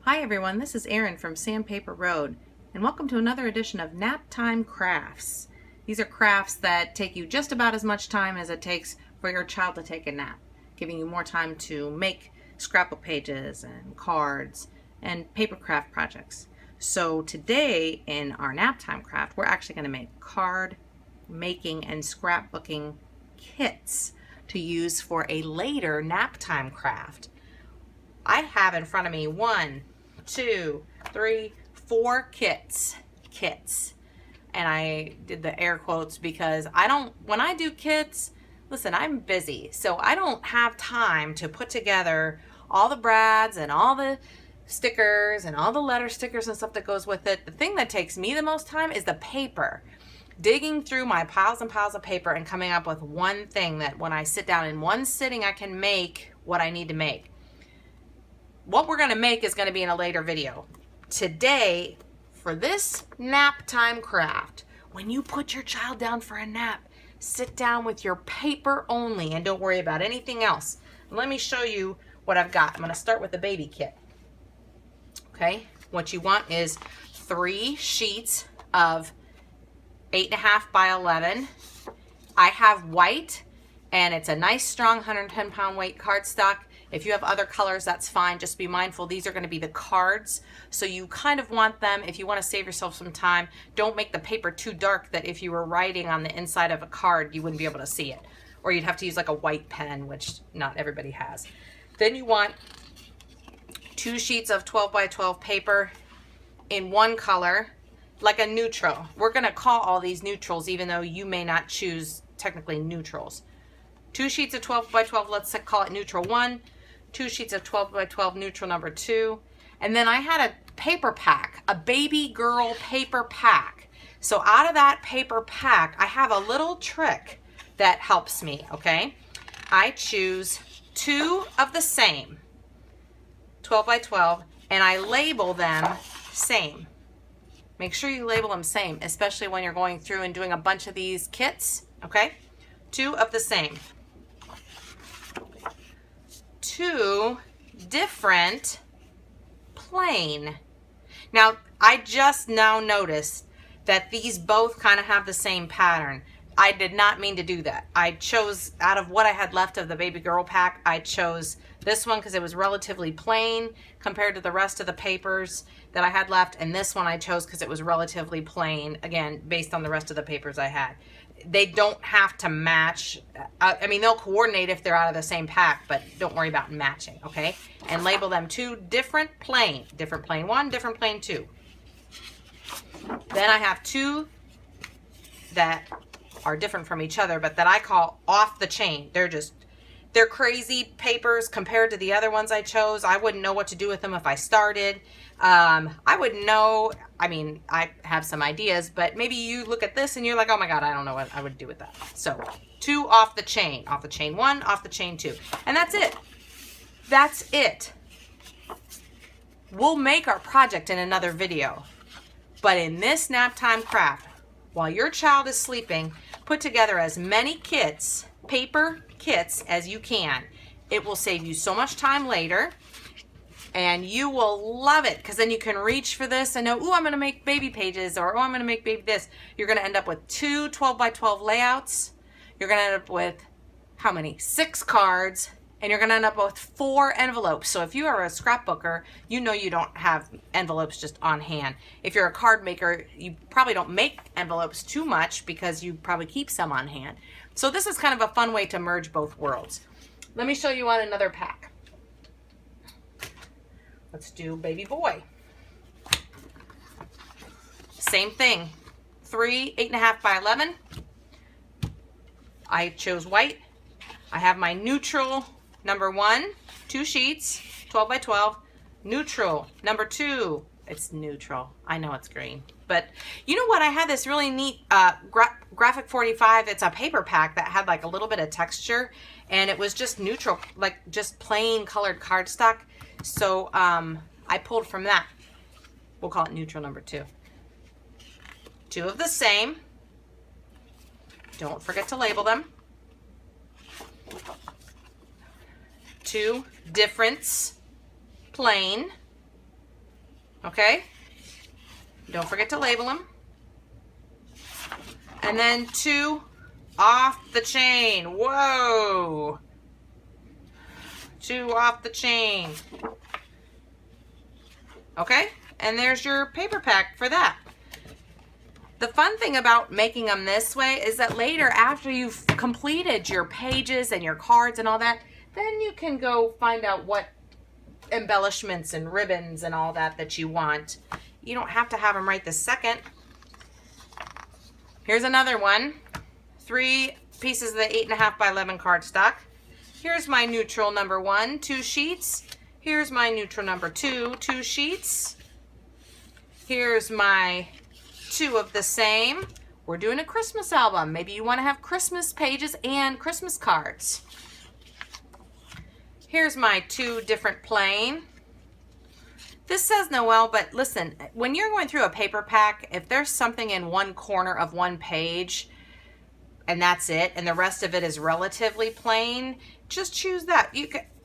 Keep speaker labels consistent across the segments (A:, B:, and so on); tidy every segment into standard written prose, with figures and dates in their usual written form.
A: Hi everyone, this is Erin from Sandpaper Road, and welcome to another edition of NAPTIME CRAFTS. These are crafts that take you just about as much time as it takes for your child to take a nap, giving you more time to make scrapbook pages and cards and paper craft projects. So today in our NAPTIME craft, we're actually going to make card making and scrapbooking kits to use for a later NAPTIME craft. I have in front of me 1, 2, 3, 4 kits. And I did the air quotes because when I do kits, listen, I'm busy. So I don't have time to put together all the brads and all the stickers and all the letter stickers and stuff that goes with it. The thing that takes me the most time is the paper. Digging through my piles and piles of paper and coming up with one thing that when I sit down in one sitting, I can make what I need to make. What we're going to make is going to be in a later video. Today, for this nap time craft, when you put your child down for a nap, sit down with your paper only and don't worry about anything else. Let me show you what I've got. I'm going to start with the baby kit. Okay, what you want is 3 sheets of 8.5 by 11. I have white, and it's a nice strong 110-pound weight cardstock. If you have other colors, that's fine. Just be mindful, these are going to be the cards. So you kind of want them, if you want to save yourself some time, don't make the paper too dark that if you were writing on the inside of a card, you wouldn't be able to see it. Or you'd have to use like a white pen, which not everybody has. Then you want 2 sheets of 12 by 12 paper in one color, like a neutral. We're going to call all these neutrals, even though you may not choose technically neutrals. 2 sheets of 12 by 12, let's call it neutral 1. 2 sheets of 12 by 12 neutral number 2. And then I had a paper pack, a baby girl paper pack. So out of that paper pack, I have a little trick that helps me, okay? I choose 2 of the same, 12 by 12, and I label them same. Make sure you label them same, especially when you're going through and doing a bunch of these kits, okay? 2 of the same. 2 different plain. Now, I just now noticed that these both kind of have the same pattern. I did not mean to do that. I chose, out of what I had left of the baby girl pack, I chose this one because it was relatively plain compared to the rest of the papers that I had left, and this one I chose because it was relatively plain, again, based on the rest of the papers I had. They don't have to match. I mean, they'll coordinate if they're out of the same pack, but don't worry about matching, okay? And label them 2 different plain 1, different plain 2. Then I have 2 that are different from each other, but that I call off the chain. They're crazy papers compared to the other ones I chose. I wouldn't know what to do with them if I started. I wouldn't know. I mean, I have some ideas, but maybe you look at this and you're like, oh my God, I don't know what I would do with that. So 2 off the chain 1, off the chain 2. And that's it. That's it. We'll make our project in another video. But in this nap time craft, while your child is sleeping, put together as many kits, paper kits, as you can. It will save you so much time later, and you will love it because then you can reach for this and know, oh, I'm going to make baby pages, or oh, I'm going to make baby this. You're going to end up with 2 12 by 12 layouts. You're going to end up with how many? 6 cards, and you're going to end up with 4 envelopes. So if you are a scrapbooker, you know you don't have envelopes just on hand. If you're a card maker, you probably don't make envelopes too much because you probably keep some on hand. So this is kind of a fun way to merge both worlds. Let me show you on another pack. Let's do baby boy. Same thing. 3 8.5 by 11. I chose white. I have my neutral number 1, 2 sheets, 12 by 12. Neutral number 2. It's neutral. I know it's green. But you know what? I had this really neat Graphic 45. It's a paper pack that had like a little bit of texture, and it was just neutral, like just plain colored cardstock. So I pulled from that. We'll call it neutral number 2. 2 of the same. Don't forget to label them. 2 difference plain. Okay? Don't forget to label them. And then 2 off the chain. Whoa! 2 off the chain. Okay? And there's your paper pack for that. The fun thing about making them this way is that later, after you've completed your pages and your cards and all that, then you can go find out what embellishments and ribbons and all that you want. You don't have to have them right this second. Here's another one. 3 pieces of the 8.5 by 11 cardstock. Here's my neutral number 1, 2 sheets. Here's my neutral number 2, 2 sheets. Here's my 2 of the same. We're doing a Christmas album. Maybe you want to have Christmas pages and Christmas cards. Here's my 2 different plain. This says Noel, but listen, when you're going through a paper pack, if there's something in one corner of one page and that's it, and the rest of it is relatively plain, just choose that.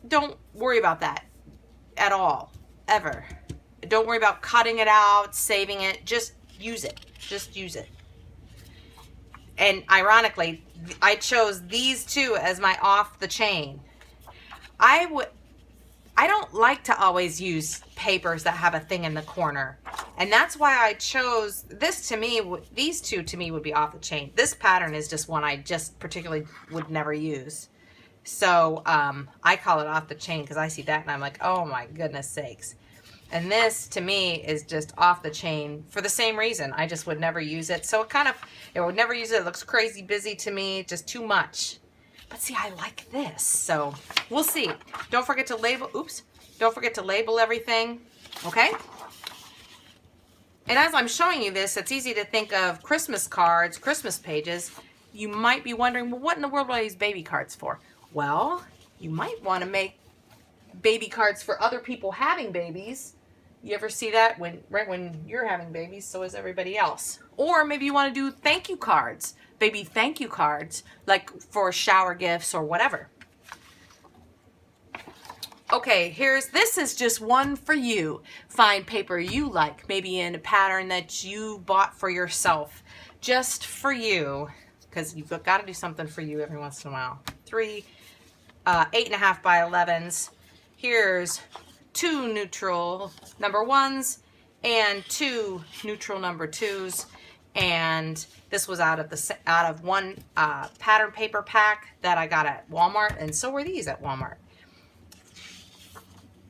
A: Don't worry about that at all, ever. Don't worry about cutting it out, saving it. Just use it. Just use it. And ironically, I chose these 2 as my off the chain. I don't like to always use papers that have a thing in the corner. And that's why I chose this. To me, these 2 to me would be off the chain. This pattern is just one I just particularly would never use. So I call it off the chain because I see that and I'm like, oh my goodness sakes. And this to me is just off the chain for the same reason. I just would never use it. So it would never use it. It looks crazy busy to me, just too much. But see, I like this. So we'll see. Don't forget to label, don't forget to label everything, okay? And as I'm showing you this, it's easy to think of Christmas cards, Christmas pages. You might be wondering, well, what in the world do I use baby cards for? Well, you might want to make baby cards for other people having babies. You ever see that right when you're having babies, so is everybody else. Or maybe you want to do thank you cards, baby thank you cards, like for shower gifts or whatever. Okay, this is just one for you. Find paper you like, maybe in a pattern that you bought for yourself, just for you, because you've got to do something for you every once in a while. 3 8.5 by 11s. Here's 2 neutral number 1s and 2 neutral number 2s, and this was out of one pattern paper pack that I got at Walmart, and so were these at Walmart.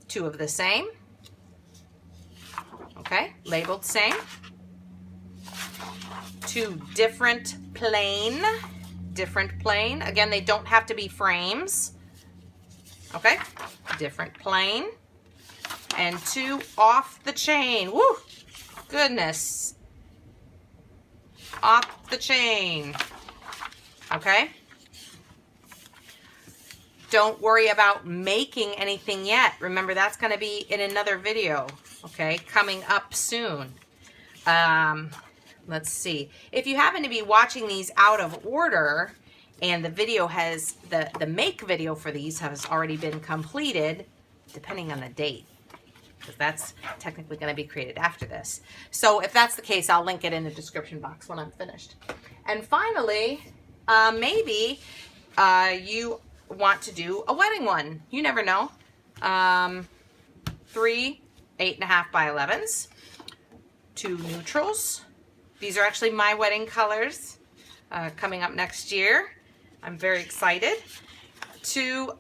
A: 2 of the same, okay, labeled same. 2 different plain. Again, they don't have to be frames. Okay, different plain. And 2 off the chain. Woo! Goodness. Off the chain. Okay? Don't worry about making anything yet. Remember, that's going to be in another video, okay, coming up soon. Let's see. If you happen to be watching these out of order and the video has, the make video for these has already been completed, depending on the date, because that's technically going to be created after this. So if that's the case, I'll link it in the description box when I'm finished. And finally, maybe you want to do a wedding one. You never know. 3 8.5 by 11s, 2 neutrals. These are actually my wedding colors coming up next year. I'm very excited. 2,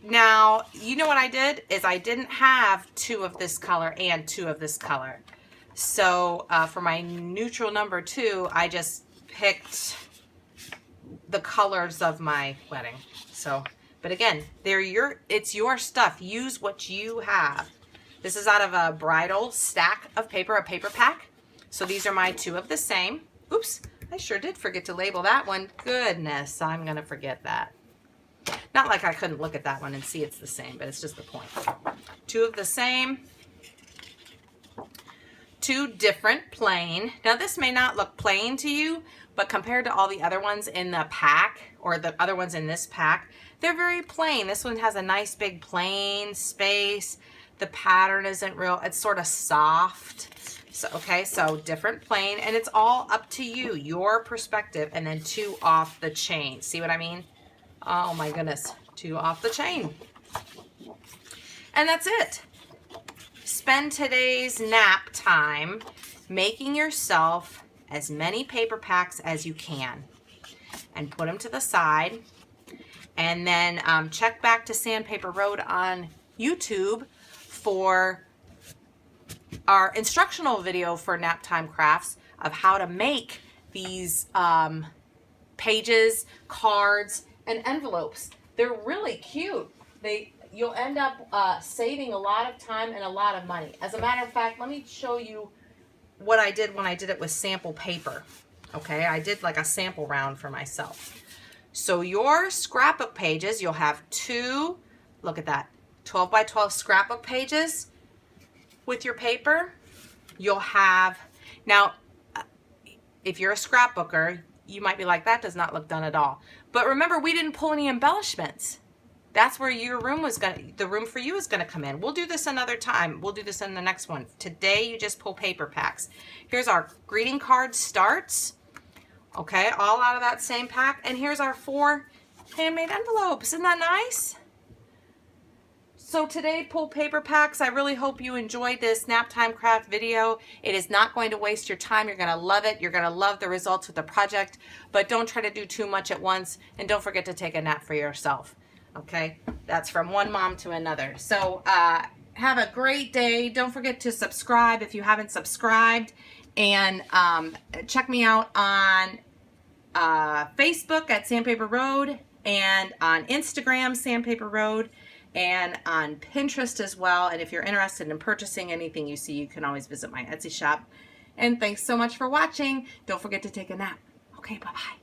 A: now, you know what I did is I didn't have 2 of this color and 2 of this color. So for my neutral number 2, I just picked the colors of my wedding. So, but again, it's your stuff. Use what you have. This is out of a bridal stack of paper, a paper pack. So these are my 2 of the same. Oops, I sure did forget to label that one. Goodness, I'm going to forget that. Not like I couldn't look at that one and see it's the same, but it's just the point. 2 of the same. 2 different plain. Now this may not look plain to you, but compared to all the other ones in the pack, or the other ones in this pack, they're very plain. This one has a nice big plain space. The pattern isn't real, it's sort of soft. So, okay, so different plane, and it's all up to you, your perspective, and then 2 off the chain. See what I mean? Oh my goodness, 2 off the chain. And that's it. Spend today's nap time making yourself as many paper packs as you can and put them to the side. And then check back to Sandpaper Road on YouTube for our instructional video for NAPTIME Crafts of how to make these pages, cards, and envelopes. They're really cute. You'll end up saving a lot of time and a lot of money. As a matter of fact, let me show you what I did when I did it with sample paper. Okay, I did like a sample round for myself. So your scrapbook pages, you'll have 2, look at that, 12 by 12 scrapbook pages with your paper. You'll have, now, if you're a scrapbooker, you might be like, that does not look done at all. But remember, we didn't pull any embellishments. That's where your room was the room for you is gonna come in. We'll do this another time. We'll do this in the next one. Today, you just pull paper packs. Here's our greeting card starts. Okay, all out of that same pack. And here's our 4 handmade envelopes. Isn't that nice? So today, pull paper packs. I really hope you enjoyed this NAPTIME craft video. It is not going to waste your time. You're gonna love it. You're gonna love the results of the project, but don't try to do too much at once, and don't forget to take a nap for yourself. Okay, that's from one mom to another. So have a great day. Don't forget to subscribe if you haven't subscribed, and check me out on Facebook at Sandpaper Road, and on Instagram, Sandpaper Road, and on Pinterest as well. And if you're interested in purchasing anything you see, you can always visit my Etsy shop. And thanks so much for watching. Don't forget to take a nap. Okay, bye-bye.